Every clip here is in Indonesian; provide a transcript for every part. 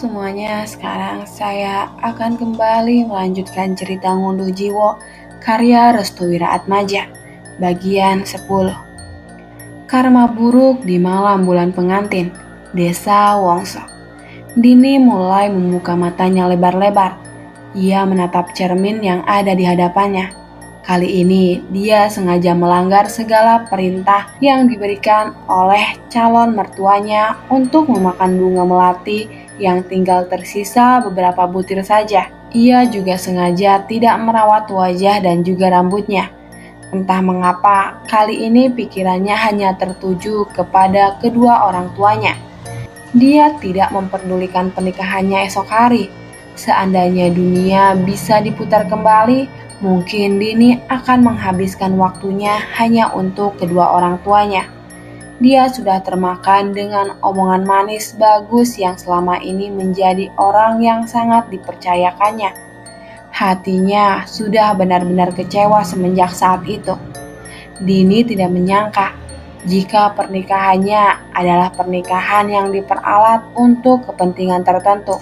semuanya, sekarang saya akan kembali melanjutkan cerita Ngunduh Jiwo karya Restu Wiraatmaja, bagian 10. Karma buruk di malam bulan pengantin, Desa Wongso. Dini mulai membuka matanya lebar-lebar. Ia menatap cermin yang ada di hadapannya. Kali ini dia sengaja melanggar segala perintah yang diberikan oleh calon mertuanya untuk memakan bunga melati yang tinggal tersisa beberapa butir saja. Ia juga sengaja tidak merawat wajah dan juga rambutnya. Entah mengapa, kali ini pikirannya hanya tertuju kepada kedua orang tuanya. Dia tidak memperdulikan pernikahannya esok hari. Seandainya dunia bisa diputar kembali, mungkin Dini akan menghabiskan waktunya hanya untuk kedua orang tuanya. Dia sudah termakan dengan omongan manis bagus yang selama ini menjadi orang yang sangat dipercayakannya. Hatinya sudah benar-benar kecewa semenjak saat itu. Dini tidak menyangka jika pernikahannya adalah pernikahan yang diperalat untuk kepentingan tertentu.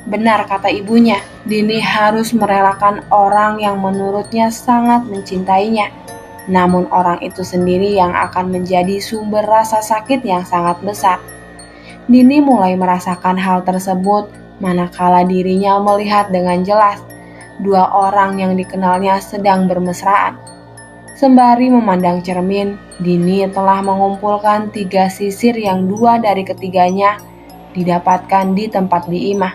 Benar kata ibunya, Dini harus merelakan orang yang menurutnya sangat mencintainya. Namun orang itu sendiri yang akan menjadi sumber rasa sakit yang sangat besar. Dini mulai merasakan hal tersebut manakala dirinya melihat dengan jelas dua orang yang dikenalnya sedang bermesraan. Sembari memandang cermin, Dini telah mengumpulkan 3 sisir yang 2 dari ketiganya didapatkan di tempat Bi Imah.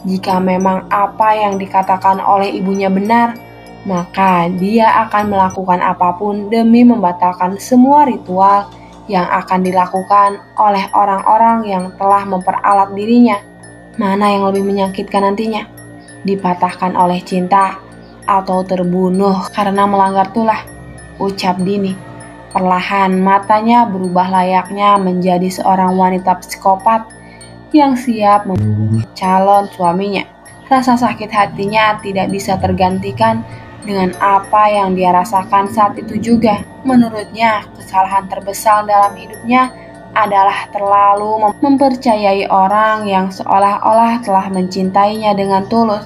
Jika memang apa yang dikatakan oleh ibunya benar, maka dia akan melakukan apapun demi membatalkan semua ritual yang akan dilakukan oleh orang-orang yang telah memperalat dirinya. Mana yang lebih menyakitkan nantinya? Dipatahkan oleh cinta atau terbunuh karena melanggar tulah? Ucap Dini. Perlahan matanya berubah layaknya menjadi seorang wanita psikopat yang siap membunuh calon suaminya. Rasa sakit hatinya tidak bisa tergantikan dengan apa yang dia rasakan saat itu juga. Menurutnya, kesalahan terbesar dalam hidupnya adalah terlalu mempercayai orang yang seolah-olah telah mencintainya dengan tulus.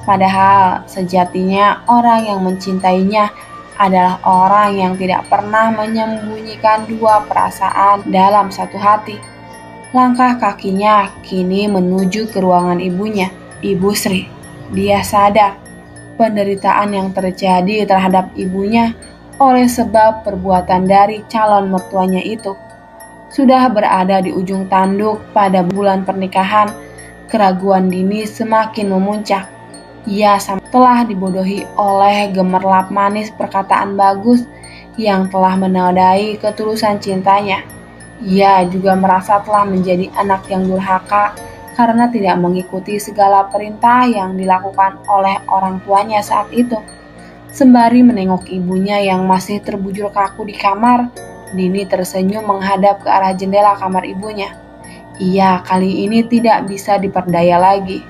Padahal sejatinya orang yang mencintainya adalah orang yang tidak pernah menyembunyikan dua perasaan dalam satu hati. Langkah kakinya kini menuju ke ruangan ibunya, Ibu Sri. Dia sadar penderitaan yang terjadi terhadap ibunya oleh sebab perbuatan dari calon mertuanya itu. Sudah berada di ujung tanduk pada bulan pernikahan, keraguan Dini semakin memuncak. Ia telah dibodohi oleh gemerlap manis perkataan bagus yang telah menodai ketulusan cintanya. Ia juga merasa telah menjadi anak yang durhaka karena tidak mengikuti segala perintah yang dilakukan oleh orang tuanya saat itu. Sembari menengok ibunya yang masih terbujur kaku di kamar, Dini tersenyum menghadap ke arah jendela kamar ibunya. Ia kali ini tidak bisa diperdaya lagi.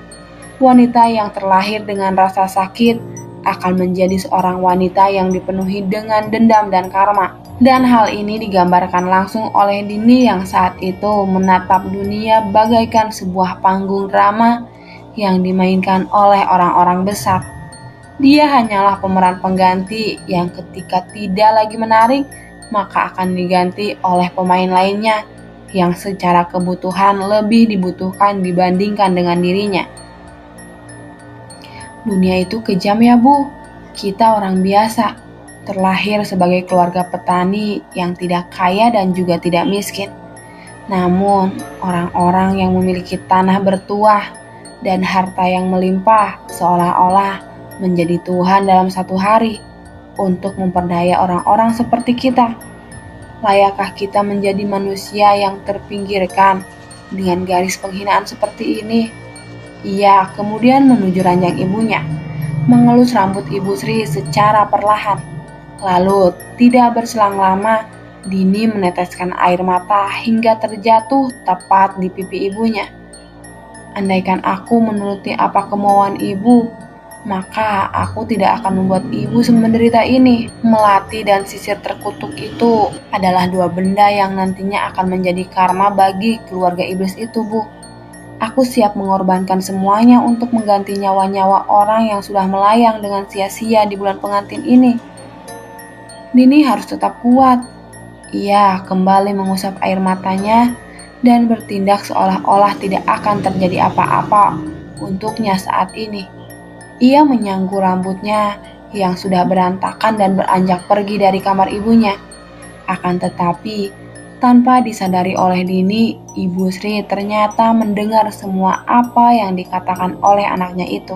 Wanita yang terlahir dengan rasa sakit akan menjadi seorang wanita yang dipenuhi dengan dendam dan karma. Dan hal ini digambarkan langsung oleh Dini yang saat itu menatap dunia bagaikan sebuah panggung drama yang dimainkan oleh orang-orang besar. Dia hanyalah pemeran pengganti yang ketika tidak lagi menarik, maka akan diganti oleh pemain lainnya yang secara kebutuhan lebih dibutuhkan dibandingkan dengan dirinya. Dunia itu kejam ya Bu, kita orang biasa. Terlahir sebagai keluarga petani yang tidak kaya dan juga tidak miskin. Namun, orang-orang yang memiliki tanah bertuah dan harta yang melimpah seolah-olah menjadi Tuhan dalam satu hari untuk memperdaya orang-orang seperti kita. Layakkah kita menjadi manusia yang terpinggirkan dengan garis penghinaan seperti ini? Ia kemudian menuju ranjang ibunya, mengelus rambut Ibu Sri secara perlahan. Lalu, tidak berselang lama, Dini meneteskan air mata hingga terjatuh tepat di pipi ibunya. Andaikan aku menuruti apa kemauan ibu, maka aku tidak akan membuat ibu semenderita ini. Melati dan sisir terkutuk itu adalah dua benda yang nantinya akan menjadi karma bagi keluarga iblis itu, Bu. Aku siap mengorbankan semuanya untuk mengganti nyawa-nyawa orang yang sudah melayang dengan sia-sia di bulan pengantin ini. Dini harus tetap kuat. Ia kembali mengusap air matanya dan bertindak seolah-olah tidak akan terjadi apa-apa untuknya saat ini. Ia menyanggu rambutnya yang sudah berantakan dan beranjak pergi dari kamar ibunya. Akan tetapi, tanpa disadari oleh Dini, Ibu Sri ternyata mendengar semua apa yang dikatakan oleh anaknya itu.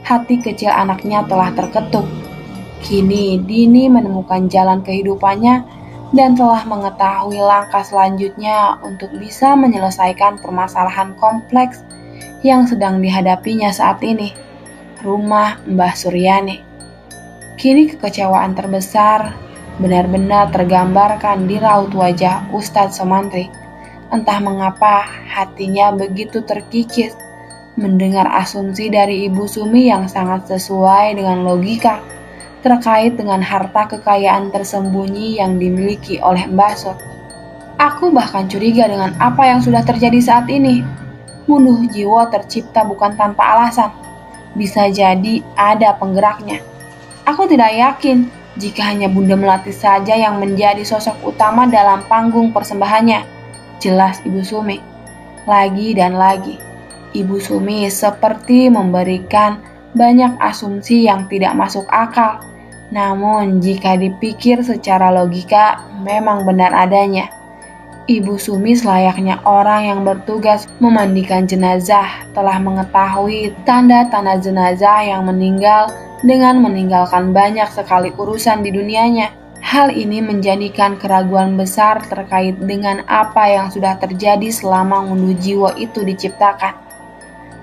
Hati kecil anaknya telah terketuk. Kini Dini menemukan jalan kehidupannya dan telah mengetahui langkah selanjutnya untuk bisa menyelesaikan permasalahan kompleks yang sedang dihadapinya saat ini. Rumah Mbah Suryani. Kini kekecewaan terbesar benar-benar tergambarkan di raut wajah Ustadz Sumantri. Entah mengapa hatinya begitu terkikis mendengar asumsi dari Ibu Sumi yang sangat sesuai dengan logika terkait dengan harta kekayaan tersembunyi yang dimiliki oleh Mbah Sur. Aku bahkan curiga dengan apa yang sudah terjadi saat ini. Bunuh jiwa tercipta bukan tanpa alasan. Bisa jadi ada penggeraknya. Aku tidak yakin jika hanya Bunda Melati saja yang menjadi sosok utama dalam panggung persembahannya. Jelas Ibu Sumi. Lagi dan lagi, Ibu Sumi seperti memberikan banyak asumsi yang tidak masuk akal. Namun jika dipikir secara logika memang benar adanya. Ibu Sumi selayaknya orang yang bertugas memandikan jenazah telah mengetahui tanda-tanda jenazah yang meninggal dengan meninggalkan banyak sekali urusan di dunianya. Hal ini menjadikan keraguan besar terkait dengan apa yang sudah terjadi selama ngunduh jiwa itu diciptakan.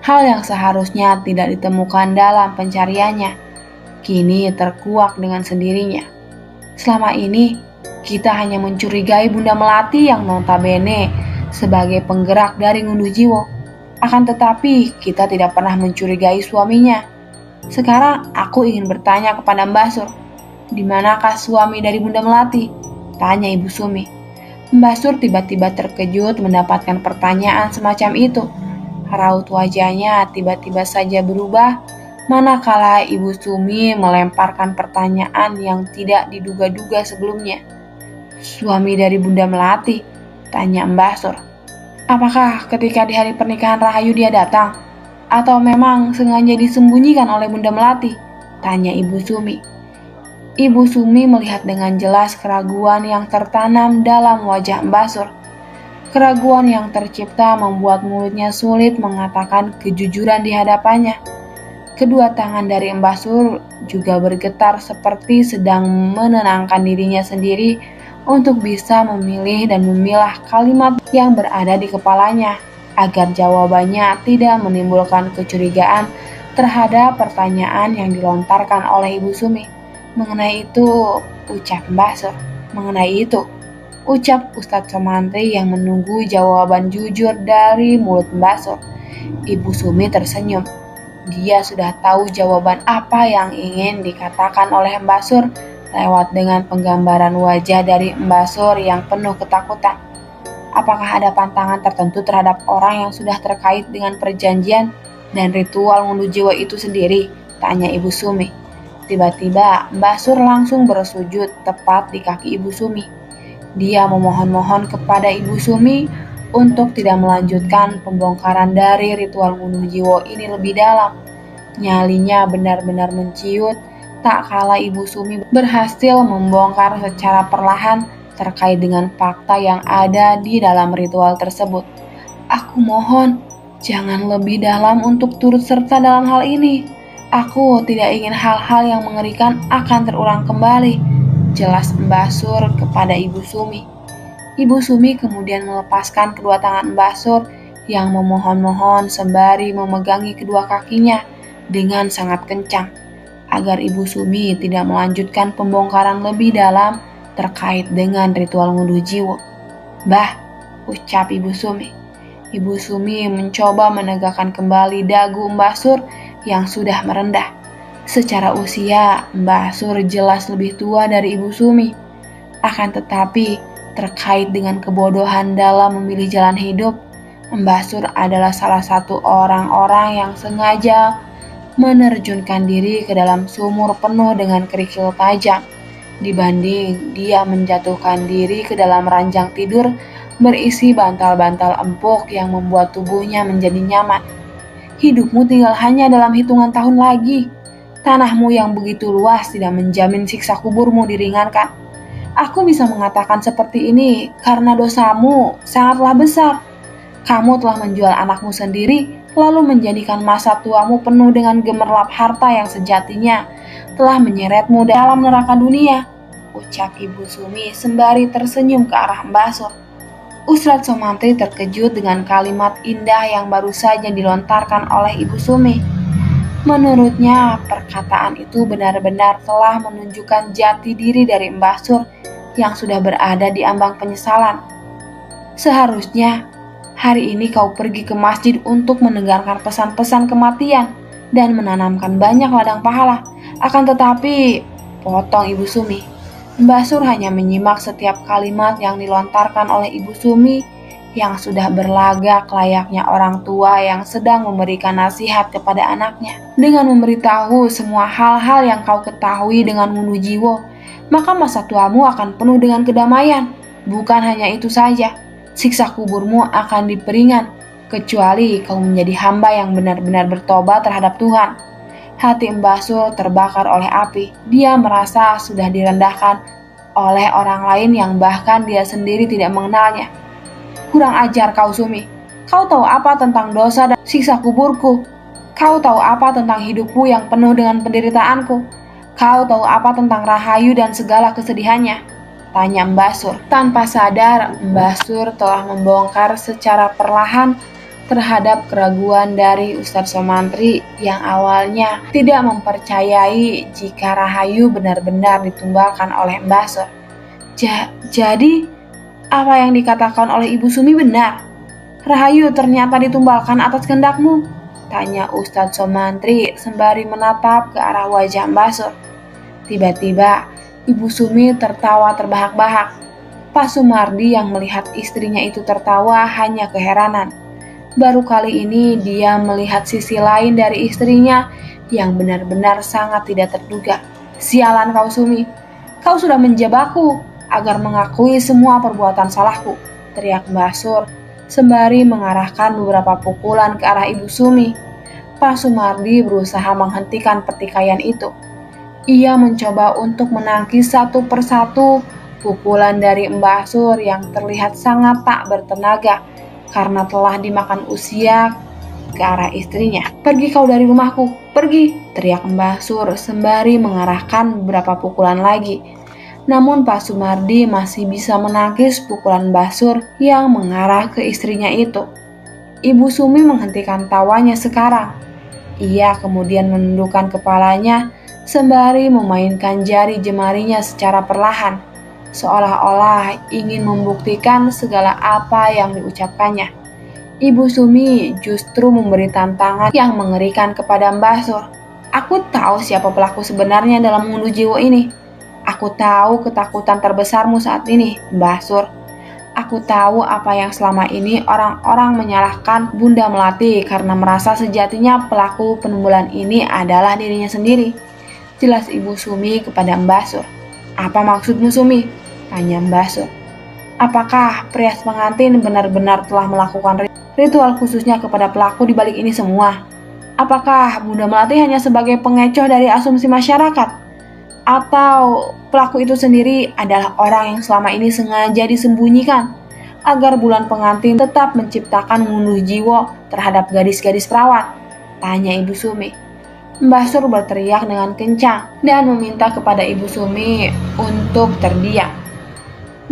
Hal yang seharusnya tidak ditemukan dalam pencariannya, kini terkuak dengan sendirinya. Selama ini, kita hanya mencurigai Bunda Melati yang notabene sebagai penggerak dari ngunduh jiwa. Akan tetapi, kita tidak pernah mencurigai suaminya. Sekarang, aku ingin bertanya kepada Mbah Sur, di manakah suami dari Bunda Melati? Tanya Ibu Sumi. Mbah Sur tiba-tiba terkejut mendapatkan pertanyaan semacam itu. Raut wajahnya tiba-tiba saja berubah, manakala Ibu Sumi melemparkan pertanyaan yang tidak diduga-duga sebelumnya. Suami dari Bunda Melati? Tanya Mbah Sur. Apakah ketika di hari pernikahan Rahayu dia datang? Atau memang sengaja disembunyikan oleh Bunda Melati? Tanya Ibu Sumi. Ibu Sumi melihat dengan jelas keraguan yang tertanam dalam wajah Mbah Sur. Keraguan yang tercipta membuat mulutnya sulit mengatakan kejujuran di hadapannya. Kedua tangan dari Mbah Sur juga bergetar seperti sedang menenangkan dirinya sendiri untuk bisa memilih dan memilah kalimat yang berada di kepalanya agar jawabannya tidak menimbulkan kecurigaan terhadap pertanyaan yang dilontarkan oleh Ibu Sumi. Mengenai itu, ucap Mbah Sur. Mengenai itu, ucap Ustadz Sumantri yang menunggu jawaban jujur dari mulut Mbah Sur. Ibu Sumi tersenyum. Dia sudah tahu jawaban apa yang ingin dikatakan oleh Mbah Sur lewat dengan penggambaran wajah dari Mbah Sur yang penuh ketakutan. Apakah ada pantangan tertentu terhadap orang yang sudah terkait dengan perjanjian dan ritual ngunduh jiwa itu sendiri? Tanya Ibu Sumi. Tiba-tiba Mbah Sur langsung bersujud tepat di kaki Ibu Sumi. Dia memohon-mohon kepada Ibu Sumi untuk tidak melanjutkan pembongkaran dari ritual ngunduh jiwa ini lebih dalam. Nyalinya benar-benar menciut tak kala Ibu Sumi berhasil membongkar secara perlahan terkait dengan fakta yang ada di dalam ritual tersebut. Aku mohon, jangan lebih dalam untuk turut serta dalam hal ini. Aku tidak ingin hal-hal yang mengerikan akan terulang kembali, jelas Mbah Sur kepada Ibu Sumi. Ibu Sumi kemudian melepaskan kedua tangan Mbah Sur yang memohon-mohon sembari memegangi kedua kakinya dengan sangat kencang, agar Ibu Sumi tidak melanjutkan pembongkaran lebih dalam terkait dengan ritual ngunduh jiwa. Bah, ucap Ibu Sumi. Ibu Sumi mencoba menegakkan kembali dagu Mbah Sur yang sudah merendah. Secara usia, Mbah Sur jelas lebih tua dari Ibu Sumi. Akan tetapi, terkait dengan kebodohan dalam memilih jalan hidup, Mbah Sur adalah salah satu orang-orang yang sengaja menerjunkan diri ke dalam sumur penuh dengan kerikil tajam, dibanding dia menjatuhkan diri ke dalam ranjang tidur berisi bantal-bantal empuk yang membuat tubuhnya menjadi nyaman. Hidupmu tinggal hanya dalam hitungan tahun lagi. Tanahmu yang begitu luas tidak menjamin siksa kuburmu diringankan. Aku bisa mengatakan seperti ini karena dosamu sangatlah besar. Kamu telah menjual anakmu sendiri, lalu menjadikan masa tuamu penuh dengan gemerlap harta yang sejatinya telah menyeretmu dalam neraka dunia, ucap Ibu Sumi sembari tersenyum ke arah Mbah Sur. Ustadz Somantri terkejut dengan kalimat indah yang baru saja dilontarkan oleh Ibu Sumi. Menurutnya, perkataan itu benar-benar telah menunjukkan jati diri dari Mbah Sur yang sudah berada di ambang penyesalan. Seharusnya, hari ini kau pergi ke masjid untuk mendengarkan pesan-pesan kematian dan menanamkan banyak ladang pahala. Akan tetapi, potong Ibu Sumi. Mbah Sur hanya menyimak setiap kalimat yang dilontarkan oleh Ibu Sumi yang sudah berlagak layaknya orang tua yang sedang memberikan nasihat kepada anaknya. Dengan memberitahu semua hal-hal yang kau ketahui dengan Wundu Jiwo, maka masa tuamu akan penuh dengan kedamaian. Bukan hanya itu saja, siksa kuburmu akan diperingan, kecuali kau menjadi hamba yang benar-benar bertobat terhadap Tuhan. Hati Mbah Sur terbakar oleh api. Dia merasa sudah direndahkan oleh orang lain yang bahkan dia sendiri tidak mengenalnya. Kurang ajar kau, Sumi. Kau tahu apa tentang dosa dan siksa kuburku? Kau tahu apa tentang hidupku yang penuh dengan penderitaanku? Kau tahu apa tentang Rahayu dan segala kesedihannya? Tanya Mbah Sur. Tanpa sadar, Mbah Sur telah membongkar secara perlahan terhadap keraguan dari Ustadz Somantri yang awalnya tidak mempercayai jika Rahayu benar-benar ditumbalkan oleh Mbah Sur. Jadi, apa yang dikatakan oleh Ibu Sumi benar? Rahayu ternyata ditumbalkan atas kehendakmu? Tanya Ustadz Somantri sembari menatap ke arah wajah Mbah Sur. Tiba-tiba, Ibu Sumi tertawa terbahak-bahak. Pak Sumardi yang melihat istrinya itu tertawa hanya keheranan. Baru kali ini dia melihat sisi lain dari istrinya yang benar-benar sangat tidak terduga. Sialan kau, Sumi. Kau sudah menjebakku agar mengakui semua perbuatan salahku, teriak Mbah Sur sembari mengarahkan beberapa pukulan ke arah Ibu Sumi. Pak Sumardi berusaha menghentikan pertikaian itu. Ia mencoba untuk menangkis satu persatu pukulan dari Mbah Sur yang terlihat sangat tak bertenaga karena telah dimakan usia ke arah istrinya. Pergi kau dari rumahku, pergi, teriak Mbah Sur sembari mengarahkan beberapa pukulan lagi. Namun Pak Sumardi masih bisa menangkis pukulan Mbah Sur yang mengarah ke istrinya itu. Ibu Sumi menghentikan tawanya sekarang. Ia kemudian menundukkan kepalanya sembari memainkan jari jemarinya secara perlahan, seolah-olah ingin membuktikan segala apa yang diucapkannya. Ibu Sumi justru memberi tantangan yang mengerikan kepada Mbah Sur. Aku tahu siapa pelaku sebenarnya dalam Wundu Jiwo ini. Aku tahu ketakutan terbesarmu saat ini, Mbah Sur. Aku tahu apa yang selama ini orang-orang menyalahkan Bunda Melati karena merasa sejatinya pelaku penumbulan ini adalah dirinya sendiri. Jelas Ibu Sumi kepada Mbah Sur. Apa maksudmu, Sumi? Tanya Mbah Sur. Apakah perias pengantin benar-benar telah melakukan ritual khususnya kepada pelaku di balik ini semua? Apakah Bunda Melati hanya sebagai pengecoh dari asumsi masyarakat? Atau pelaku itu sendiri adalah orang yang selama ini sengaja disembunyikan agar bulan pengantin tetap menciptakan Wundu Jiwo terhadap gadis-gadis perawat? Tanya Ibu Sumi. Mbah Sur berteriak dengan kencang dan meminta kepada Ibu Sumi untuk terdiam.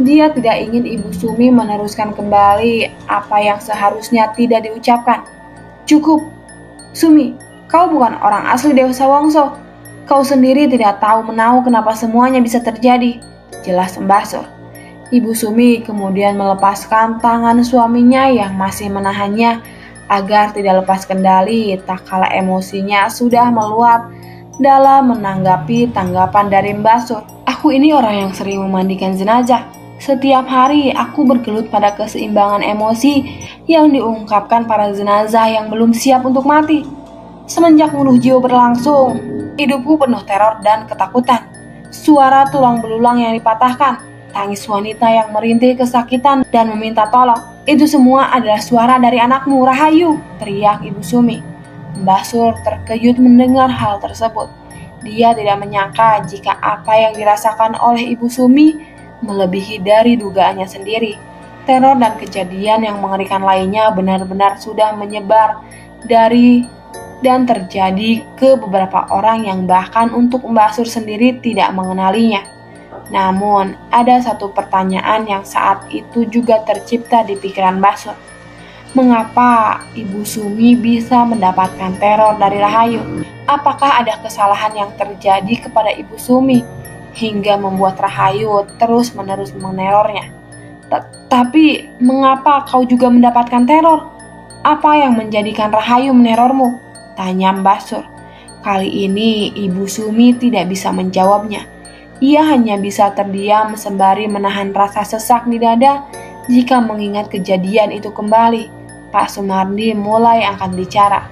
Dia tidak ingin Ibu Sumi meneruskan kembali apa yang seharusnya tidak diucapkan. Cukup, Sumi, kau bukan orang asli Dewasa Wongso. Kau sendiri tidak tahu menahu kenapa semuanya bisa terjadi, jelas Mbah Sur. Ibu Sumi kemudian melepaskan tangan suaminya yang masih menahannya agar tidak lepas kendali tak kala emosinya sudah meluap dalam menanggapi tanggapan dari Mbah Sur. Aku ini orang yang sering memandikan jenazah. Setiap hari aku bergelut pada keseimbangan emosi yang diungkapkan para jenazah yang belum siap untuk mati. Semenjak bunuh jiwa berlangsung, hidupku penuh teror dan ketakutan. Suara tulang belulang yang dipatahkan, tangis wanita yang merintih kesakitan dan meminta tolong. Itu semua adalah suara dari anakmu, Rahayu, teriak Ibu Sumi. Mbah Sur terkejut mendengar hal tersebut. Dia tidak menyangka jika apa yang dirasakan oleh Ibu Sumi melebihi dari dugaannya sendiri. Teror dan kejadian yang mengerikan lainnya benar-benar sudah menyebar dari dan terjadi ke beberapa orang yang bahkan untuk Mbah Sur sendiri tidak mengenalinya. Namun, ada satu pertanyaan yang saat itu juga tercipta di pikiran Mbah Sur. Mengapa Ibu Sumi bisa mendapatkan teror dari Rahayu? Apakah ada kesalahan yang terjadi kepada Ibu Sumi hingga membuat Rahayu terus-menerus menerornya? Tapi, mengapa kau juga mendapatkan teror? Apa yang menjadikan Rahayu menerormu? Tanya Mbah Sur. Kali ini Ibu Sumi tidak bisa menjawabnya. Ia hanya bisa terdiam sembari menahan rasa sesak di dada jika mengingat kejadian itu kembali. Pak Sumardi mulai angkat bicara.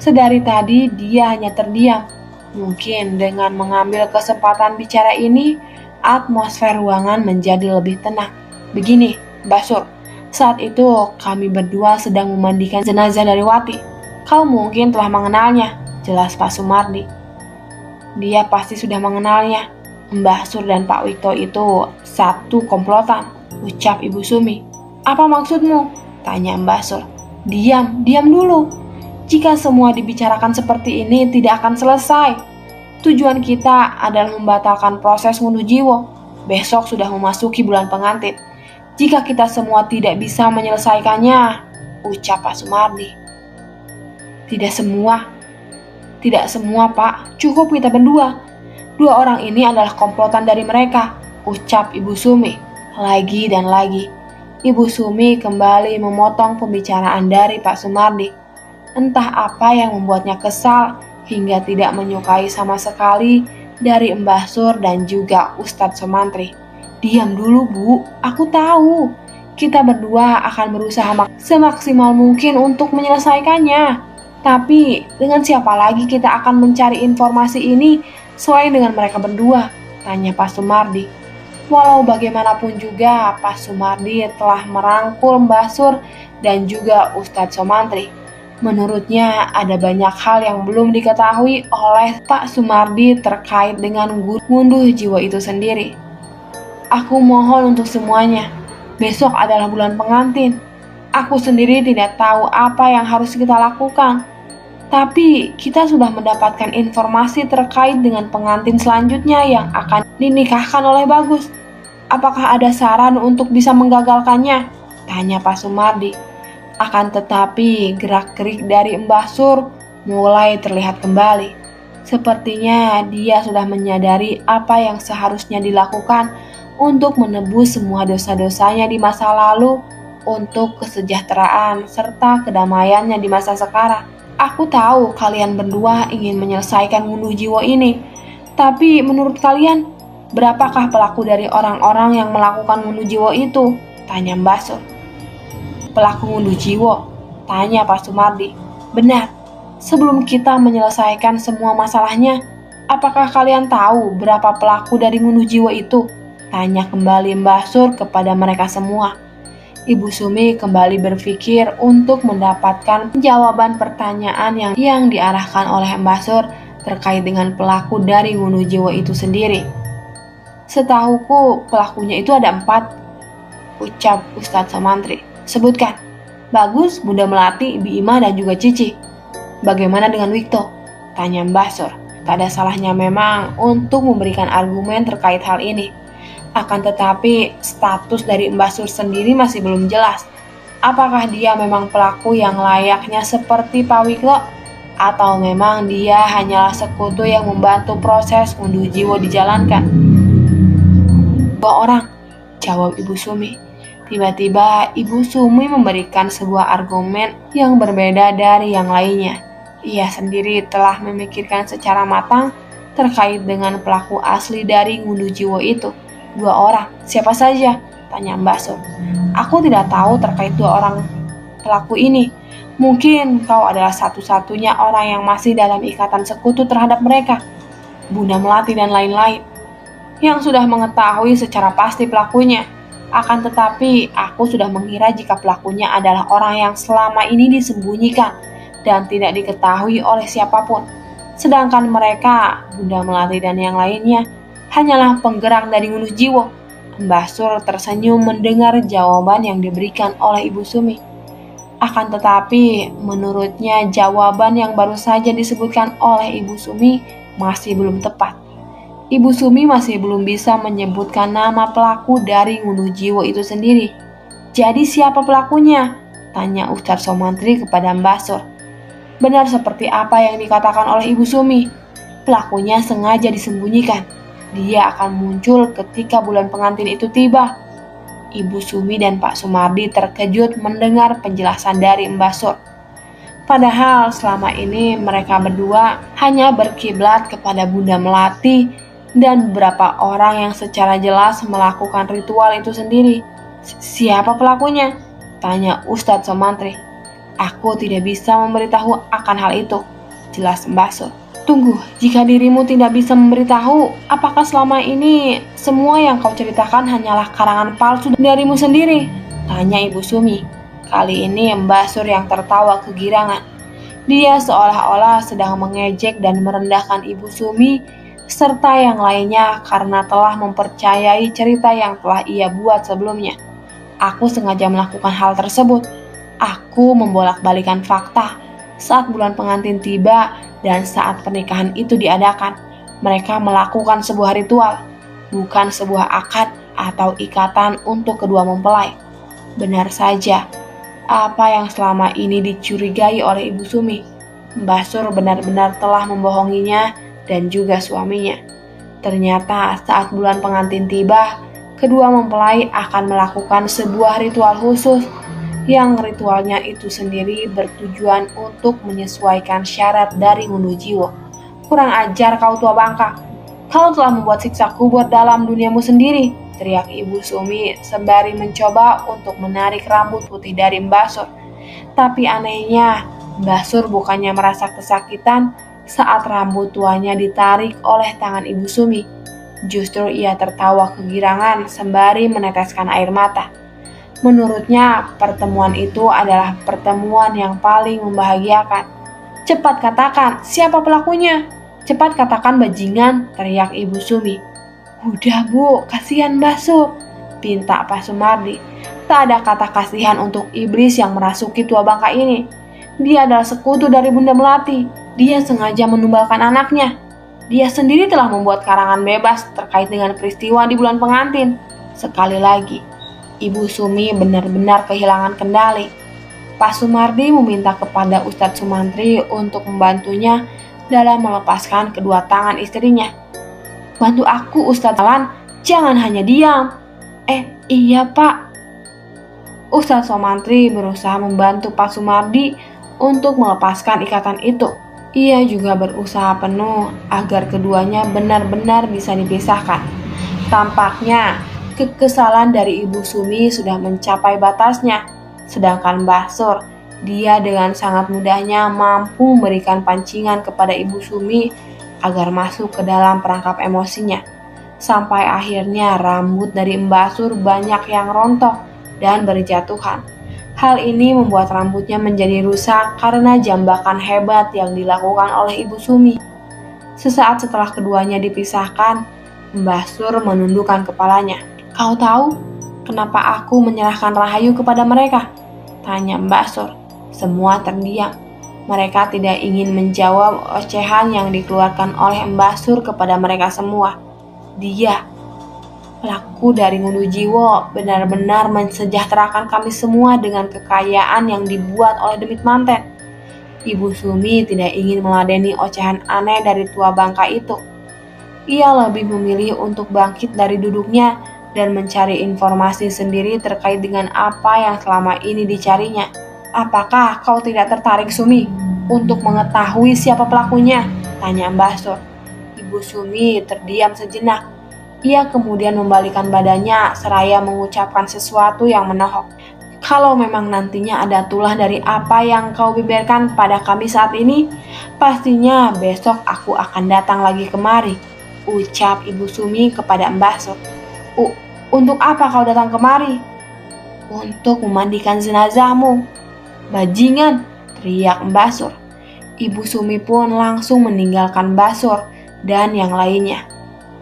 Sedari tadi dia hanya terdiam. Mungkin dengan mengambil kesempatan bicara ini, atmosfer ruangan menjadi lebih tenang. Begini, Mbah Sur, saat itu kami berdua sedang memandikan jenazah dari Wati. Kau mungkin telah mengenalnya, jelas Pak Sumardi. Dia pasti sudah mengenalnya. Mbah Sur dan Pak Wito itu satu komplotan, ucap Ibu Sumi. Apa maksudmu? Tanya Mbah Sur. Diam dulu. Jika semua dibicarakan seperti ini tidak akan selesai. Tujuan kita adalah membatalkan proses ngunduh jiwa. Besok sudah memasuki bulan pengantin. Jika kita semua tidak bisa menyelesaikannya, ucap Pak Sumardi. Tidak semua Pak, cukup kita berdua. 2 orang ini adalah komplotan dari mereka, ucap Ibu Sumi. Lagi dan lagi, Ibu Sumi kembali memotong pembicaraan dari Pak Sumardi. Entah apa yang membuatnya kesal hingga tidak menyukai sama sekali dari Mbah Sur dan juga Ustadz Somantri. Diam dulu Bu, aku tahu. Kita berdua akan berusaha semaksimal mungkin untuk menyelesaikannya. Tapi, dengan siapa lagi kita akan mencari informasi ini selain dengan mereka berdua? Tanya Pak Sumardi. Walau bagaimanapun juga, Pak Sumardi telah merangkul Mbah Sur dan juga Ustadz Somantri. Menurutnya, ada banyak hal yang belum diketahui oleh Pak Sumardi terkait dengan ngunduh jiwa itu sendiri. Aku mohon untuk semuanya. Besok adalah bulan pengantin. Aku sendiri tidak tahu apa yang harus kita lakukan. Tapi kita sudah mendapatkan informasi terkait dengan pengantin selanjutnya yang akan dinikahkan oleh Bagus. Apakah ada saran untuk bisa menggagalkannya? Tanya Pak Sumardi. Akan tetapi gerak-gerik dari Mbah Sur mulai terlihat kembali. Sepertinya dia sudah menyadari apa yang seharusnya dilakukan untuk menebus semua dosa-dosanya di masa lalu untuk kesejahteraan serta kedamaiannya di masa sekarang. Aku tahu kalian berdua ingin menyelesaikan ngunduh jiwa ini. Tapi menurut kalian, berapakah pelaku dari orang-orang yang melakukan ngunduh jiwa itu? Tanya Mbah Sur. Pelaku ngunduh jiwa? Tanya Pak Sumardi. Benar. Sebelum kita menyelesaikan semua masalahnya, apakah kalian tahu berapa pelaku dari ngunduh jiwa itu? Tanya kembali Mbah Sur kepada mereka semua. Ibu Sumi kembali berpikir untuk mendapatkan jawaban pertanyaan yang diarahkan oleh Mbah Sur terkait dengan pelaku dari ngunduh jiwa itu sendiri. Setahuku pelakunya itu ada 4, ucap Ustadz Somantri. Sebutkan. Bagus, Bunda Melati, Bi Imah dan juga Cici. Bagaimana dengan Wikto? Tanya Mbah Sur. Tak ada salahnya memang untuk memberikan argumen terkait hal ini. Akan tetapi, status dari Mbah Sur sendiri masih belum jelas. Apakah dia memang pelaku yang layaknya seperti Pak Wikto? Atau memang dia hanyalah sekutu yang membantu proses ngunduh jiwa dijalankan? 2 orang, jawab Ibu Sumi. Tiba-tiba Ibu Sumi memberikan sebuah argumen yang berbeda dari yang lainnya. Ia sendiri telah memikirkan secara matang terkait dengan pelaku asli dari ngunduh jiwa itu. 2 orang, siapa saja? Tanya Mbak Sur. Aku tidak tahu terkait dua orang pelaku ini. Mungkin kau adalah satu-satunya orang yang masih dalam ikatan sekutu terhadap mereka, Bunda Melati dan lain-lain, yang sudah mengetahui secara pasti pelakunya. Akan tetapi, aku sudah mengira jika pelakunya adalah orang yang selama ini disembunyikan dan tidak diketahui oleh siapapun. Sedangkan mereka, Bunda Melati dan yang lainnya, hanyalah penggerak dari Ngunduh Jiwo. Mbah Sur tersenyum mendengar jawaban yang diberikan oleh Ibu Sumi. Akan tetapi, menurutnya jawaban yang baru saja disebutkan oleh Ibu Sumi masih belum tepat. Ibu Sumi masih belum bisa menyebutkan nama pelaku dari Ngunduh Jiwo itu sendiri. Jadi siapa pelakunya? Tanya Ustadz Somantri kepada Mbah Sur. Benar seperti apa yang dikatakan oleh Ibu Sumi. Pelakunya sengaja disembunyikan. Dia akan muncul ketika bulan pengantin itu tiba. Ibu Sumi dan Pak Sumardi terkejut mendengar penjelasan dari Mbah Sur. Padahal selama ini mereka berdua hanya berkiblat kepada Bunda Melati dan beberapa orang yang secara jelas melakukan ritual itu sendiri. Siapa pelakunya? Tanya Ustadz Somantri. Aku tidak bisa memberitahu akan hal itu, jelas Mbah Sur. Tunggu, jika dirimu tidak bisa memberitahu, apakah selama ini semua yang kau ceritakan hanyalah karangan palsu darimu sendiri? Tanya Ibu Sumi. Kali ini Mbah Sur yang tertawa kegirangan. Dia seolah-olah sedang mengejek dan merendahkan Ibu Sumi serta yang lainnya karena telah mempercayai cerita yang telah ia buat sebelumnya. Aku sengaja melakukan hal tersebut. Aku membolak-balikan fakta. Saat bulan pengantin tiba dan saat pernikahan itu diadakan, mereka melakukan sebuah ritual, bukan sebuah akad atau ikatan untuk kedua mempelai. Benar saja, apa yang selama ini dicurigai oleh Ibu Sumi, Mbah Sur benar-benar telah membohonginya dan juga suaminya. Ternyata saat bulan pengantin tiba, kedua mempelai akan melakukan sebuah ritual khusus yang ritualnya itu sendiri bertujuan untuk menyesuaikan syarat dari Ngunduh Jiwo. Kurang ajar kau tua bangka. Kau telah membuat siksa kubur dalam duniamu sendiri, teriak Ibu Sumi sembari mencoba untuk menarik rambut putih dari Mbah Sur. Tapi anehnya, Mbah Sur bukannya merasa kesakitan saat rambut tuanya ditarik oleh tangan Ibu Sumi. Justru ia tertawa kegirangan sembari meneteskan air mata. Menurutnya, pertemuan itu adalah pertemuan yang paling membahagiakan. Cepat katakan, siapa pelakunya? Cepat katakan bajingan, teriak Ibu Sumi. Udah Bu, kasihan Mbah Sur, pinta Pak Sumardi. Tak ada kata kasihan untuk iblis yang merasuki tua bangka ini. Dia adalah sekutu dari Bunda Melati. Dia sengaja menumbalkan anaknya. Dia sendiri telah membuat karangan bebas terkait dengan peristiwa di bulan pengantin. Sekali lagi, Ibu Sumi benar-benar kehilangan kendali. Pak Sumardi meminta kepada Ustadz Sumantri untuk membantunya dalam melepaskan kedua tangan istrinya. Bantu aku Ustadz Alan, jangan hanya diam. Iya Pak. Ustadz Sumantri berusaha membantu Pak Sumardi untuk melepaskan ikatan itu. Ia juga berusaha penuh agar keduanya benar-benar bisa dipisahkan. Tampaknya kekesalan dari Ibu Sumi sudah mencapai batasnya, sedangkan Mbah Sur, dia dengan sangat mudahnya mampu memberikan pancingan kepada Ibu Sumi agar masuk ke dalam perangkap emosinya. Sampai akhirnya rambut dari Mbah Sur banyak yang rontok dan berjatuhan. Hal ini membuat rambutnya menjadi rusak karena jambakan hebat yang dilakukan oleh Ibu Sumi. Sesaat setelah keduanya dipisahkan, Mbah Sur menundukkan kepalanya. Kau tahu kenapa aku menyerahkan Rahayu kepada mereka? Tanya Mbak Sur. Semua terdiam. Mereka tidak ingin menjawab ocehan yang dikeluarkan oleh Mbah Sur kepada mereka semua. Dia, pelaku dari Ngunduh Jiwo, benar-benar mensejahterakan kami semua dengan kekayaan yang dibuat oleh Demit Manten. Ibu Sumi tidak ingin meladeni ocehan aneh dari tua bangka itu. Ia lebih memilih untuk bangkit dari duduknya dan mencari informasi sendiri terkait dengan apa yang selama ini dicarinya. Apakah kau tidak tertarik, Sumi, untuk mengetahui siapa pelakunya? Tanya Mbah Sur. Ibu Sumi terdiam sejenak. Ia kemudian membalikan badannya seraya mengucapkan sesuatu yang menohok. Kalau memang nantinya ada tulah dari apa yang kau beberkan pada kami saat ini, pastinya besok aku akan datang lagi kemari, ucap Ibu Sumi kepada Mbah Sur. Untuk apa kau datang kemari? Untuk memandikan jenazahmu. Bajingan, teriak Mbah Sur. Ibu Sumi pun langsung meninggalkan Mbah Sur dan yang lainnya.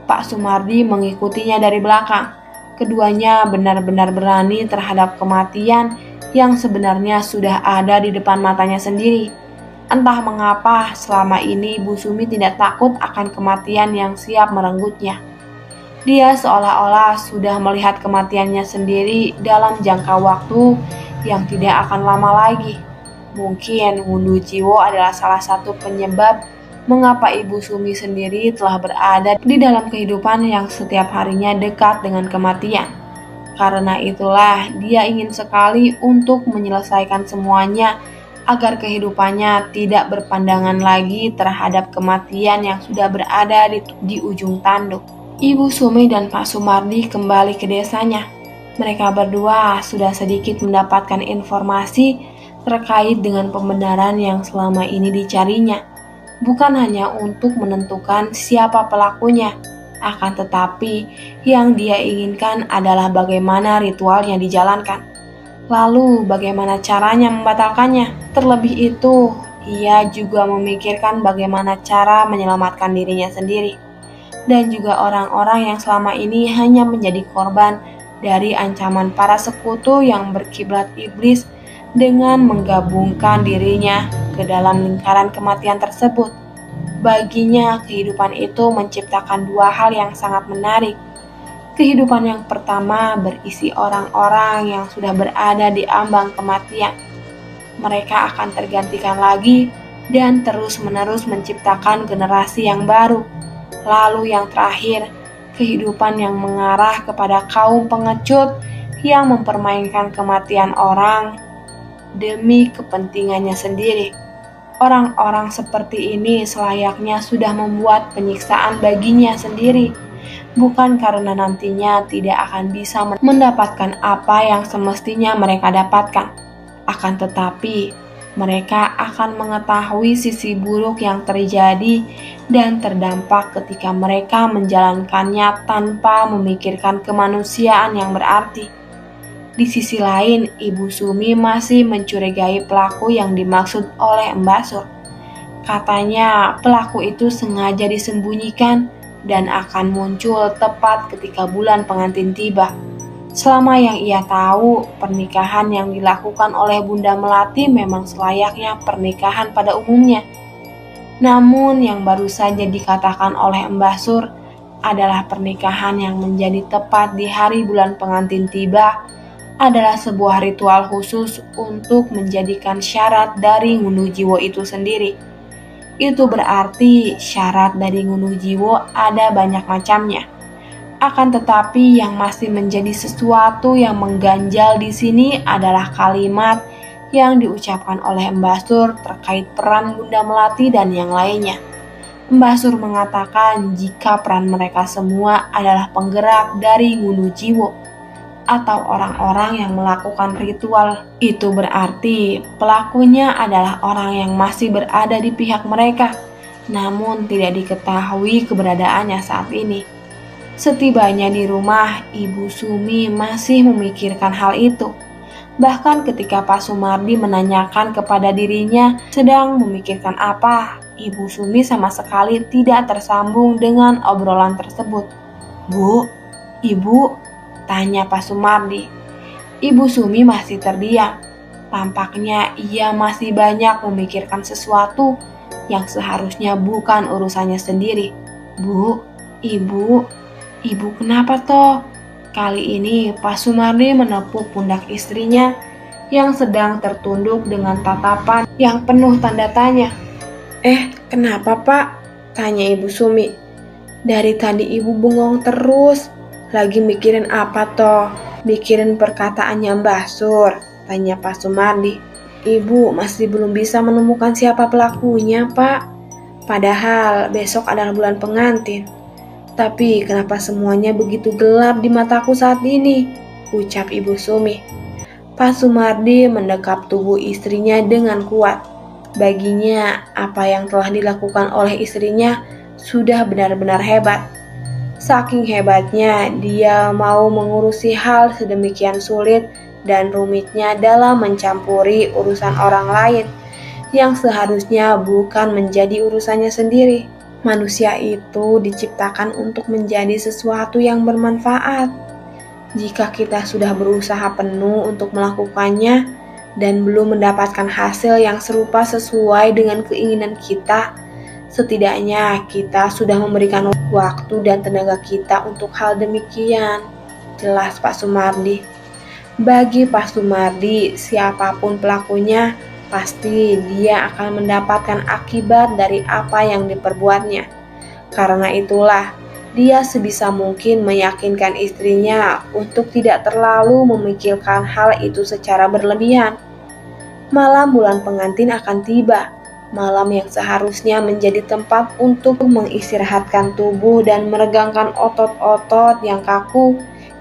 Pak Sumardi mengikutinya dari belakang. Keduanya benar-benar berani terhadap kematian yang sebenarnya sudah ada di depan matanya sendiri. Entah mengapa selama ini Bu Sumi tidak takut akan kematian yang siap merenggutnya. Dia seolah-olah sudah melihat kematiannya sendiri dalam jangka waktu yang tidak akan lama lagi. Mungkin ngunduh jiwo adalah salah satu penyebab mengapa Ibu Sumi sendiri telah berada di dalam kehidupan yang setiap harinya dekat dengan kematian. Karena itulah dia ingin sekali untuk menyelesaikan semuanya agar kehidupannya tidak berpandangan lagi terhadap kematian yang sudah berada di ujung tanduk. Ibu Sumi dan Pak Sumardi kembali ke desanya. Mereka berdua sudah sedikit mendapatkan informasi terkait dengan pembenaran yang selama ini dicarinya. Bukan hanya untuk menentukan siapa pelakunya, akan tetapi yang dia inginkan adalah bagaimana ritual yang dijalankan. Lalu bagaimana caranya membatalkannya. Terlebih itu, ia juga memikirkan bagaimana cara menyelamatkan dirinya sendiri. Dan juga orang-orang yang selama ini hanya menjadi korban dari ancaman para sekutu yang berkiblat iblis dengan menggabungkan dirinya ke dalam lingkaran kematian tersebut. Baginya, kehidupan itu menciptakan dua hal yang sangat menarik. Kehidupan yang pertama berisi orang-orang yang sudah berada di ambang kematian. Mereka akan tergantikan lagi dan terus-menerus menciptakan generasi yang baru. Lalu yang terakhir, kehidupan yang mengarah kepada kaum pengecut yang mempermainkan kematian orang demi kepentingannya sendiri. Orang-orang seperti ini selayaknya sudah membuat penyiksaan baginya sendiri, bukan karena nantinya tidak akan bisa mendapatkan apa yang semestinya mereka dapatkan. Akan tetapi, mereka akan mengetahui sisi buruk yang terjadi dan terdampak ketika mereka menjalankannya tanpa memikirkan kemanusiaan yang berarti. Di sisi lain, Ibu Sumi masih mencurigai pelaku yang dimaksud oleh Mbah Sur. Katanya pelaku itu sengaja disembunyikan dan akan muncul tepat ketika bulan pengantin tiba. Selama yang ia tahu, pernikahan yang dilakukan oleh Bunda Melati memang selayaknya pernikahan pada umumnya. Namun yang baru saja dikatakan oleh Mbah Sur adalah pernikahan yang menjadi tepat di hari bulan pengantin tiba adalah sebuah ritual khusus untuk menjadikan syarat dari ngunduh jiwo itu sendiri. Itu berarti syarat dari ngunduh jiwo ada banyak macamnya. Akan tetapi yang masih menjadi sesuatu yang mengganjal di sini adalah kalimat yang diucapkan oleh Mbah Sur terkait peran Bunda Melati dan yang lainnya. Mbah Sur mengatakan jika peran mereka semua adalah penggerak dari ngunduh jiwo atau orang-orang yang melakukan ritual. Itu berarti pelakunya adalah orang yang masih berada di pihak mereka, namun tidak diketahui keberadaannya saat ini. Setibanya di rumah, Ibu Sumi masih memikirkan hal itu. Bahkan ketika Pak Sumardi menanyakan kepada dirinya sedang memikirkan apa, Ibu Sumi sama sekali tidak tersambung dengan obrolan tersebut. "Bu, Ibu," tanya Pak Sumardi. Ibu Sumi masih terdiam. Tampaknya ia masih banyak memikirkan sesuatu yang seharusnya bukan urusannya sendiri. "Bu, Ibu kenapa toh?" Kali ini Pak Sumardi menepuk pundak istrinya yang sedang tertunduk dengan tatapan yang penuh tanda tanya. Kenapa Pak?" tanya Ibu Sumi. "Dari tadi Ibu bengong terus. Lagi mikirin apa toh?" "Mikirin perkataannya Mbah Sur," tanya Pak Sumardi. "Ibu masih belum bisa menemukan siapa pelakunya, Pak. Padahal besok adalah bulan pengantin." Tapi kenapa semuanya begitu gelap di mataku saat ini? Ucap Ibu Sumi. Pak Sumardi mendekap tubuh istrinya dengan kuat. Baginya, apa yang telah dilakukan oleh istrinya sudah benar-benar hebat. Saking hebatnya, dia mau mengurusi hal sedemikian sulit dan rumitnya dalam mencampuri urusan orang lain yang seharusnya bukan menjadi urusannya sendiri. Manusia itu diciptakan untuk menjadi sesuatu yang bermanfaat. Jika kita sudah berusaha penuh untuk melakukannya dan belum mendapatkan hasil yang serupa sesuai dengan keinginan kita, setidaknya kita sudah memberikan waktu dan tenaga kita untuk hal demikian. Jelas Pak Sumardi. Bagi Pak Sumardi, siapapun pelakunya, pasti dia akan mendapatkan akibat dari apa yang diperbuatnya. Karena itulah, dia sebisa mungkin meyakinkan istrinya untuk tidak terlalu memikirkan hal itu secara berlebihan. Malam bulan pengantin akan tiba, malam yang seharusnya menjadi tempat untuk mengistirahatkan tubuh dan meregangkan otot-otot yang kaku,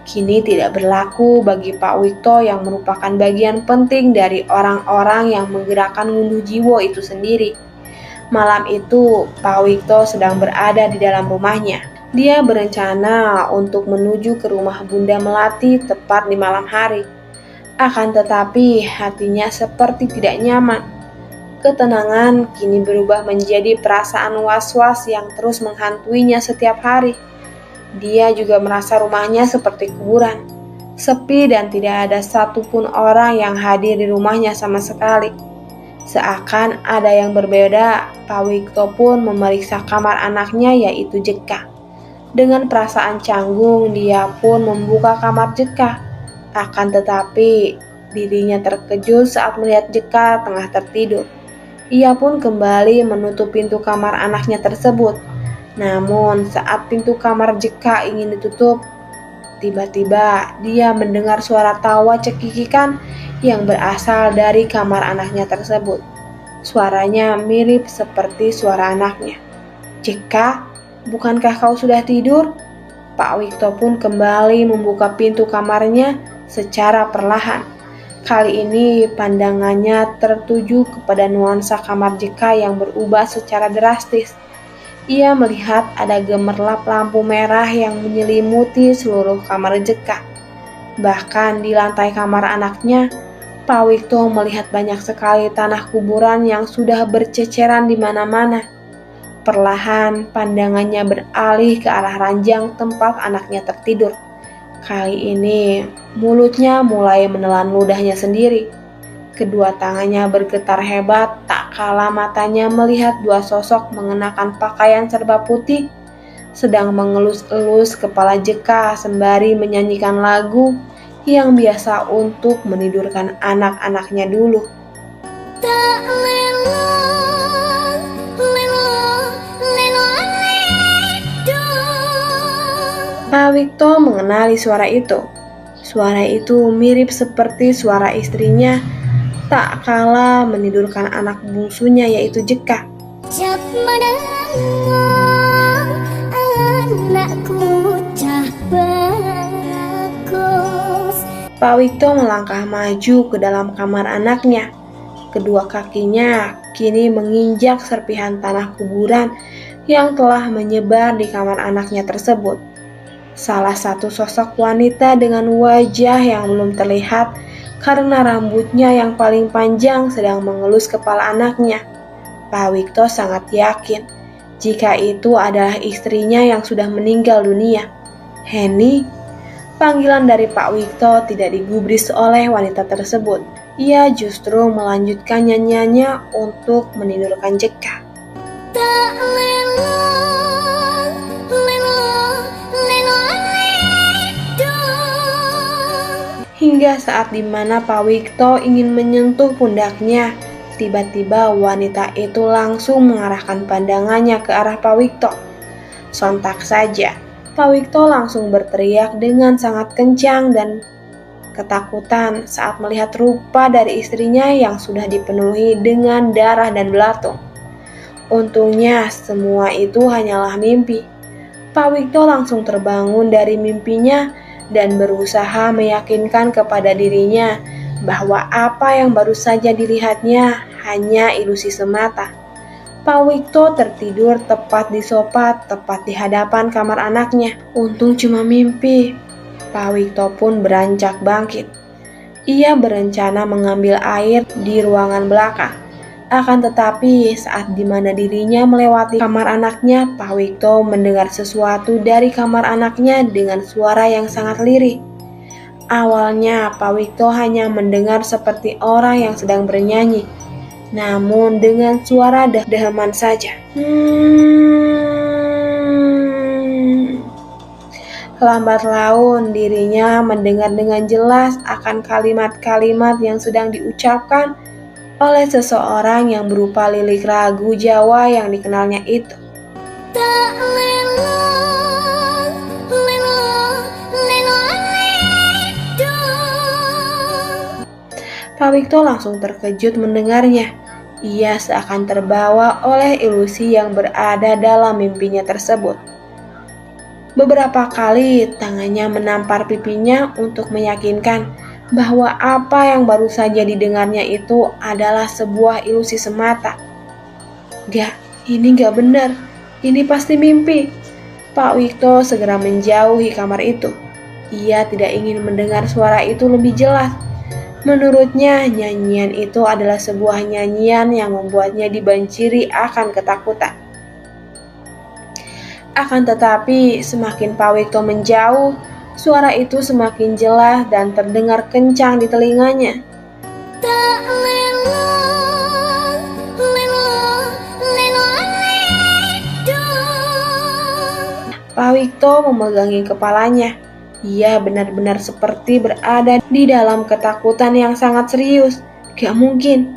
kini tidak berlaku bagi Pak Wikto yang merupakan bagian penting dari orang-orang yang menggerakkan Ngunduh Jiwo itu sendiri. Malam itu, Pak Wikto sedang berada di dalam rumahnya. Dia berencana untuk menuju ke rumah Bunda Melati tepat di malam hari. Akan tetapi, hatinya seperti tidak nyaman. Ketenangan kini berubah menjadi perasaan was-was yang terus menghantuinya setiap hari. Dia juga merasa rumahnya seperti kuburan, sepi dan tidak ada satupun orang yang hadir di rumahnya sama sekali. Seakan ada yang berbeda, Pak Wikto pun memeriksa kamar anaknya yaitu Jeka. Dengan perasaan canggung, dia pun membuka kamar Jeka. Akan tetapi, dirinya terkejut saat melihat Jeka tengah tertidur. Ia pun kembali menutup pintu kamar anaknya tersebut. Namun saat pintu kamar Jeka ingin ditutup, tiba-tiba dia mendengar suara tawa cekikikan yang berasal dari kamar anaknya tersebut. Suaranya mirip seperti suara anaknya. "Jeka, bukankah kau sudah tidur?" Pak Wikto pun kembali membuka pintu kamarnya secara perlahan. Kali ini pandangannya tertuju kepada nuansa kamar Jeka yang berubah secara drastis. Ia melihat ada gemerlap lampu merah yang menyelimuti seluruh kamar Jeka. Bahkan di lantai kamar anaknya, Pak Wikto melihat banyak sekali tanah kuburan yang sudah berceceran di mana-mana. Perlahan pandangannya beralih ke arah ranjang tempat anaknya tertidur. Kali ini mulutnya mulai menelan ludahnya sendiri. Kedua tangannya bergetar hebat, tak kala matanya melihat dua sosok mengenakan pakaian serba putih, sedang mengelus-elus kepala Jeka sembari menyanyikan lagu yang biasa untuk menidurkan anak-anaknya dulu. Pak Wikto mengenali suara itu. Suara itu mirip seperti suara istrinya tak kala menidurkan anak bungsunya yaitu Jeka. Pak Wikto melangkah maju ke dalam kamar anaknya. Kedua kakinya kini menginjak serpihan tanah kuburan yang telah menyebar di kamar anaknya tersebut. Salah satu sosok wanita dengan wajah yang belum terlihat karena rambutnya yang paling panjang sedang mengelus kepala anaknya. Pak Wikto sangat yakin jika itu adalah istrinya yang sudah meninggal dunia. "Heni?" Panggilan dari Pak Wikto tidak digubris oleh wanita tersebut. Ia justru melanjutkan nyanyiannya untuk menidurkan Jeka. Hingga saat dimana Pak Wikto ingin menyentuh pundaknya, tiba-tiba wanita itu langsung mengarahkan pandangannya ke arah Pak Wikto. Sontak saja, Pak Wikto langsung berteriak dengan sangat kencang dan ketakutan saat melihat rupa dari istrinya yang sudah dipenuhi dengan darah dan belatung. Untungnya semua itu hanyalah mimpi. Pak Wikto langsung terbangun dari mimpinya dan berusaha meyakinkan kepada dirinya bahwa apa yang baru saja dilihatnya hanya ilusi semata. Pak Wikto tertidur tepat di sofa, tepat di hadapan kamar anaknya. Untung cuma mimpi. Pak Wikto pun beranjak bangkit. Ia berencana mengambil air di ruangan belakang. Akan tetapi saat dimana dirinya melewati kamar anaknya, Pak Wikto mendengar sesuatu dari kamar anaknya dengan suara yang sangat lirih. Awalnya Pak Wikto hanya mendengar seperti orang yang sedang bernyanyi, namun dengan suara deheman saja. Lambat laun dirinya mendengar dengan jelas akan kalimat-kalimat yang sedang diucapkan oleh seseorang yang berupa lilik ragu Jawa yang dikenalnya itu. Pak Wikto langsung terkejut mendengarnya. Ia seakan terbawa oleh ilusi yang berada dalam mimpinya tersebut. Beberapa kali tangannya menampar pipinya untuk meyakinkan bahwa apa yang baru saja didengarnya itu adalah sebuah ilusi semata. Ini gak benar. Ini pasti mimpi. Pak Wikto segera menjauhi kamar itu. Ia tidak ingin mendengar suara itu lebih jelas. Menurutnya, nyanyian itu adalah sebuah nyanyian yang membuatnya dibanjiri akan ketakutan. Akan tetapi, semakin Pak Wikto menjauh, suara itu semakin jelas dan terdengar kencang di telinganya. Pak Wikto memegangi kepalanya. Ia benar-benar seperti berada di dalam ketakutan yang sangat serius. Gak mungkin.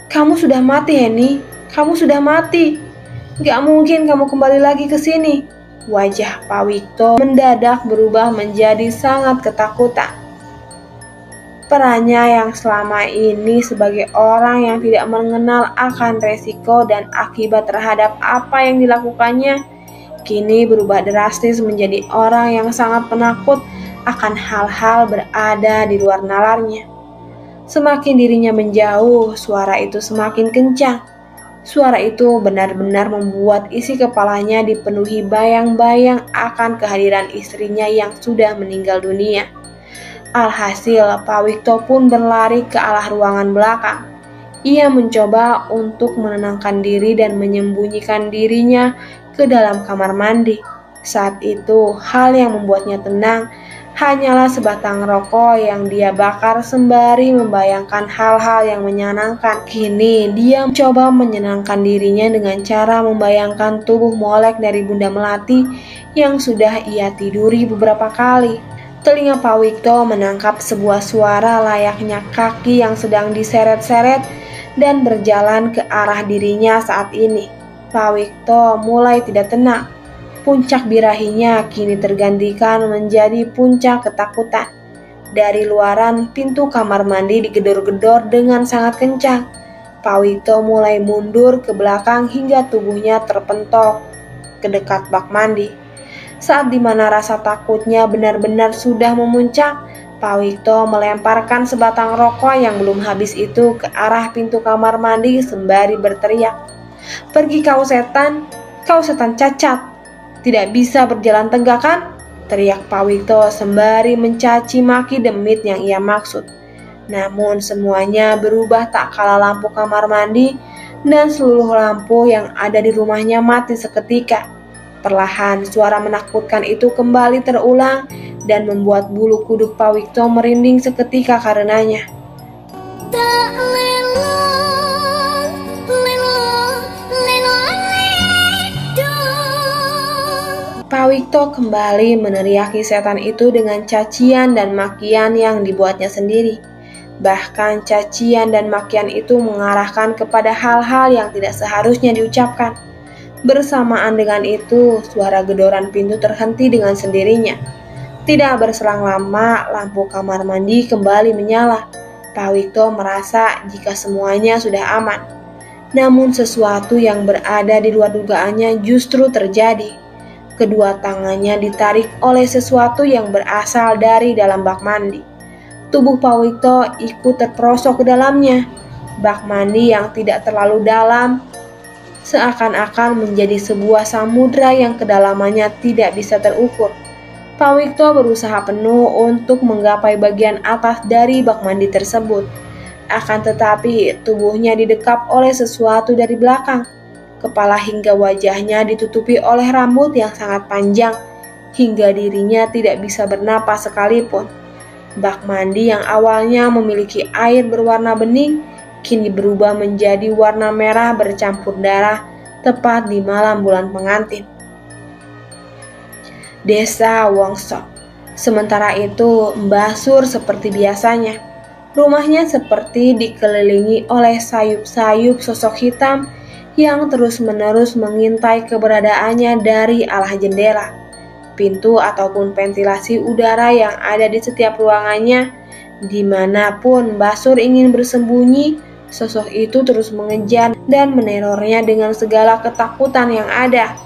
Kamu sudah mati, Henny. Kamu sudah mati. Gak mungkin kamu kembali lagi ke sini. Wajah Pak Wikto mendadak berubah menjadi sangat ketakutan. Perannya yang selama ini sebagai orang yang tidak mengenal akan resiko dan akibat terhadap apa yang dilakukannya, kini berubah drastis menjadi orang yang sangat penakut akan hal-hal berada di luar nalarnya. Semakin dirinya menjauh, suara itu semakin kencang. Suara itu benar-benar membuat isi kepalanya dipenuhi bayang-bayang akan kehadiran istrinya yang sudah meninggal dunia. Alhasil, Pak Wikto pun berlari ke arah ruangan belakang. Ia mencoba untuk menenangkan diri dan menyembunyikan dirinya ke dalam kamar mandi. Saat itu, hal yang membuatnya tenang hanyalah sebatang rokok yang dia bakar sembari membayangkan hal-hal yang menyenangkan. Kini dia mencoba menyenangkan dirinya dengan cara membayangkan tubuh molek dari Bunda Melati yang sudah ia tiduri beberapa kali. Telinga Pak Wikto menangkap sebuah suara layaknya kaki yang sedang diseret-seret dan berjalan ke arah dirinya saat ini. Pak Wikto mulai tidak tenang. Puncak birahinya kini tergantikan menjadi puncak ketakutan. Dari luaran, pintu kamar mandi digedor-gedor dengan sangat kencang. Pak Wikto mulai mundur ke belakang hingga tubuhnya terpentok ke dekat bak mandi. Saat dimana rasa takutnya benar-benar sudah memuncak, Pak Wikto melemparkan sebatang rokok yang belum habis itu ke arah pintu kamar mandi sembari berteriak, "Pergi kau setan cacat! Tidak bisa berjalan tegak kan?" teriak Pak Wikto sembari mencaci maki demit yang ia maksud. Namun semuanya berubah tak kala lampu kamar mandi dan seluruh lampu yang ada di rumahnya mati seketika. Perlahan suara menakutkan itu kembali terulang dan membuat bulu kuduk Pak Wikto merinding seketika karenanya. Pak Wikto kembali meneriaki setan itu dengan cacian dan makian yang dibuatnya sendiri. Bahkan cacian dan makian itu mengarahkan kepada hal-hal yang tidak seharusnya diucapkan. Bersamaan dengan itu, suara gedoran pintu terhenti dengan sendirinya. Tidak berselang lama, lampu kamar mandi kembali menyala. Pak Wikto merasa jika semuanya sudah aman. Namun sesuatu yang berada di luar dugaannya justru terjadi. Kedua tangannya ditarik oleh sesuatu yang berasal dari dalam bak mandi. Tubuh Pak Wikto ikut terperosok ke dalamnya. Bak mandi yang tidak terlalu dalam seakan-akan menjadi sebuah samudra yang kedalamannya tidak bisa terukur. Pak Wikto berusaha penuh untuk menggapai bagian atas dari bak mandi tersebut. Akan tetapi tubuhnya didekap oleh sesuatu dari belakang. Kepala hingga wajahnya ditutupi oleh rambut yang sangat panjang, hingga dirinya tidak bisa bernapas sekalipun. Bak mandi yang awalnya memiliki air berwarna bening, kini berubah menjadi warna merah bercampur darah tepat di malam bulan pengantin. Desa Wongso. Sementara itu, Mbah Sur seperti biasanya. Rumahnya seperti dikelilingi oleh sayup-sayup sosok hitam yang terus-menerus mengintai keberadaannya dari arah jendela, pintu ataupun ventilasi udara yang ada di setiap ruangannya. Dimanapun Mbah Sur ingin bersembunyi, sosok itu terus mengejar dan menerornya dengan segala ketakutan yang ada.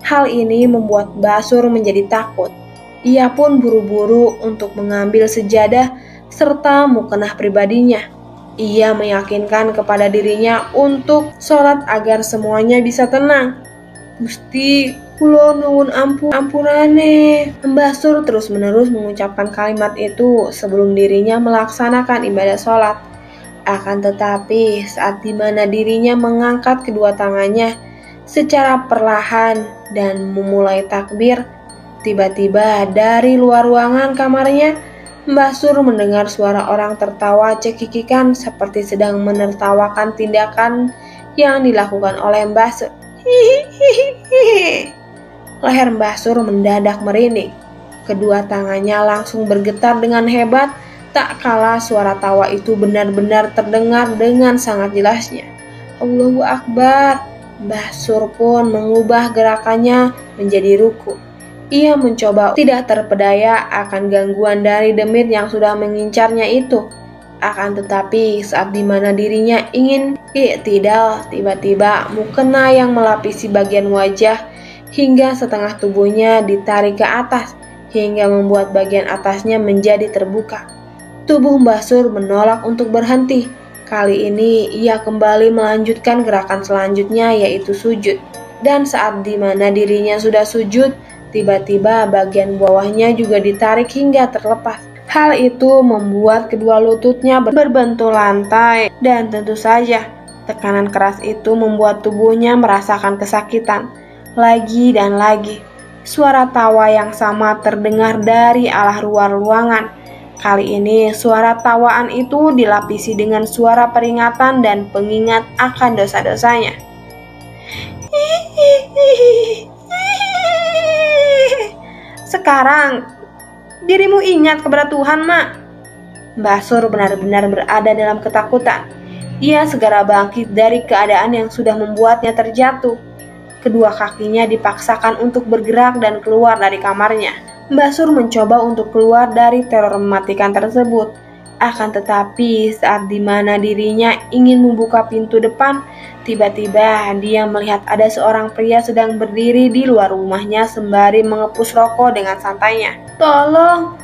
Hal ini membuat Mbah Sur menjadi takut. Ia pun buru-buru untuk mengambil sejadah serta mukenah pribadinya. Ia meyakinkan kepada dirinya untuk sholat agar semuanya bisa tenang. Gusti, kula nuwun ampunane. Mbah Sur terus-menerus mengucapkan kalimat itu sebelum dirinya melaksanakan ibadah sholat. Akan tetapi saat dimana dirinya mengangkat kedua tangannya secara perlahan dan memulai takbir, tiba-tiba dari luar ruangan kamarnya Mbah Sur mendengar suara orang tertawa cekikikan seperti sedang menertawakan tindakan yang dilakukan oleh Mbah Sur. Hihihihi. Leher Mbah Sur mendadak merinding. Kedua tangannya langsung bergetar dengan hebat, tak kalah suara tawa itu benar-benar terdengar dengan sangat jelasnya. Allahu Akbar. Mbah Sur pun mengubah gerakannya menjadi ruku. Ia mencoba tidak terpedaya akan gangguan dari demit yang sudah mengincarnya itu. Akan tetapi saat dimana dirinya ingin i'tidal, tiba-tiba mukena yang melapisi bagian wajah hingga setengah tubuhnya ditarik ke atas hingga membuat bagian atasnya menjadi terbuka. Tubuh Mbah Sur menolak untuk berhenti. Kali ini ia kembali melanjutkan gerakan selanjutnya, yaitu sujud. Dan saat dimana dirinya sudah sujud, tiba-tiba bagian bawahnya juga ditarik hingga terlepas. Hal itu membuat kedua lututnya berbentul lantai, dan tentu saja tekanan keras itu membuat tubuhnya merasakan kesakitan. Lagi dan lagi, suara tawa yang sama terdengar dari arah luar ruangan. Kali ini suara tawaan itu dilapisi dengan suara peringatan dan pengingat akan dosa-dosanya. Sekarang, dirimu ingat kepada Tuhan, Mak. Mbah Sur benar-benar berada dalam ketakutan. Ia segera bangkit dari keadaan yang sudah membuatnya terjatuh. Kedua kakinya dipaksakan untuk bergerak dan keluar dari kamarnya. Mbah Sur mencoba untuk keluar dari teror mematikan tersebut. Akan tetapi saat dimana dirinya ingin membuka pintu depan, tiba-tiba dia melihat ada seorang pria sedang berdiri di luar rumahnya sembari mengepus rokok dengan santainya. Tolong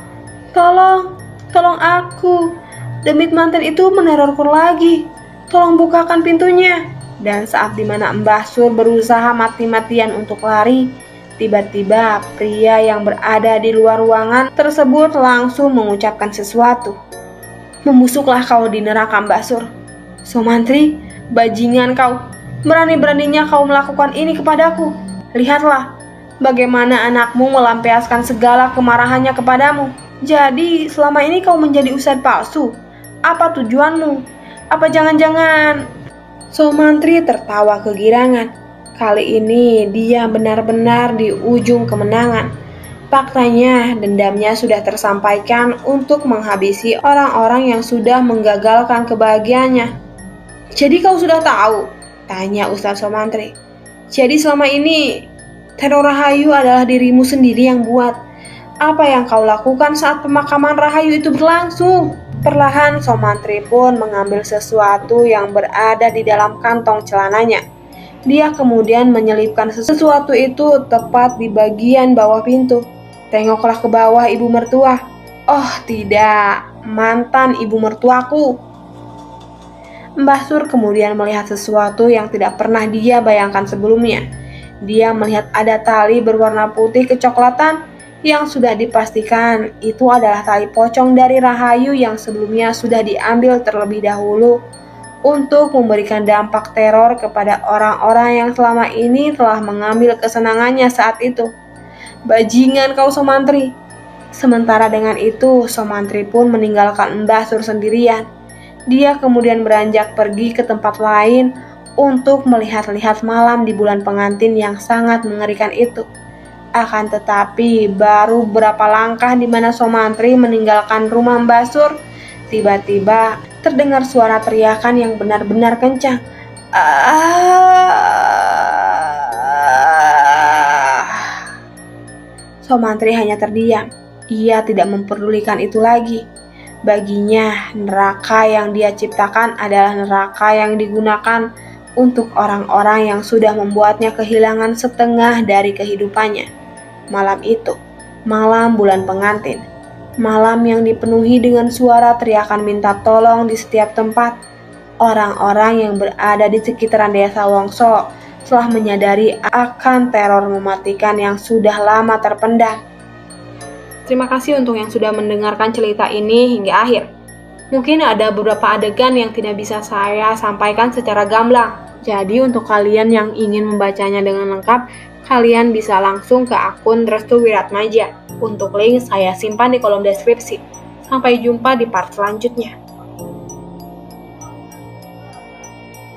aku. Demit manten itu menerorku lagi. Tolong bukakan pintunya. Dan saat dimana Mbah Sur berusaha mati-matian untuk lari, tiba-tiba pria yang berada di luar ruangan tersebut langsung mengucapkan sesuatu. Membusuklah kau di neraka, Mbah Sur. Somantri, bajingan kau. Berani-beraninya kau melakukan ini kepadaku. Lihatlah bagaimana anakmu melampiaskan segala kemarahannya kepadamu. Jadi selama ini kau menjadi ustadz palsu. Apa tujuanmu? Apa jangan-jangan... Somantri tertawa kegirangan. Kali ini dia benar-benar di ujung kemenangan. Faktanya, dendamnya sudah tersampaikan untuk menghabisi orang-orang yang sudah menggagalkan kebahagiaannya. Jadi kau sudah tahu? Tanya Ustaz Somantri. Jadi selama ini teror Rahayu adalah dirimu sendiri yang buat. Apa yang kau lakukan saat pemakaman Rahayu itu berlangsung? Perlahan Somantri pun mengambil sesuatu yang berada di dalam kantong celananya. Dia kemudian menyelipkan sesuatu itu tepat di bagian bawah pintu. Tengoklah ke bawah, ibu mertua. Oh tidak, mantan ibu mertuaku. Mbah Sur kemudian melihat sesuatu yang tidak pernah dia bayangkan sebelumnya. Dia melihat ada tali berwarna putih kecoklatan yang sudah dipastikan itu adalah tali pocong dari Rahayu yang sebelumnya sudah diambil terlebih dahulu untuk memberikan dampak teror kepada orang-orang yang selama ini telah mengambil kesenangannya saat itu. Bajingan kau, Somantri. Sementara dengan itu, Somantri pun meninggalkan Mbah Sur sendirian. Dia kemudian beranjak pergi ke tempat lain untuk melihat-lihat malam di bulan pengantin yang sangat mengerikan itu. Akan tetapi, baru beberapa langkah di mana Somantri meninggalkan rumah Mbah Sur, tiba-tiba terdengar suara teriakan yang benar-benar kencang. Somantri hanya terdiam. Ia tidak memperdulikan itu lagi. Baginya, neraka yang dia ciptakan adalah neraka yang digunakan untuk orang-orang yang sudah membuatnya kehilangan setengah dari kehidupannya. Malam itu, malam bulan pengantin, malam yang dipenuhi dengan suara teriakan minta tolong di setiap tempat. Orang-orang yang berada di sekitaran desa Wongso telah menyadari akan teror mematikan yang sudah lama terpendam. Terima kasih untuk yang sudah mendengarkan cerita ini hingga akhir. Mungkin ada beberapa adegan yang tidak bisa saya sampaikan secara gamblang. Jadi untuk kalian yang ingin membacanya dengan lengkap, kalian bisa langsung ke akun Restu Wiratmaja. Untuk link saya simpan di kolom deskripsi. Sampai jumpa di part selanjutnya.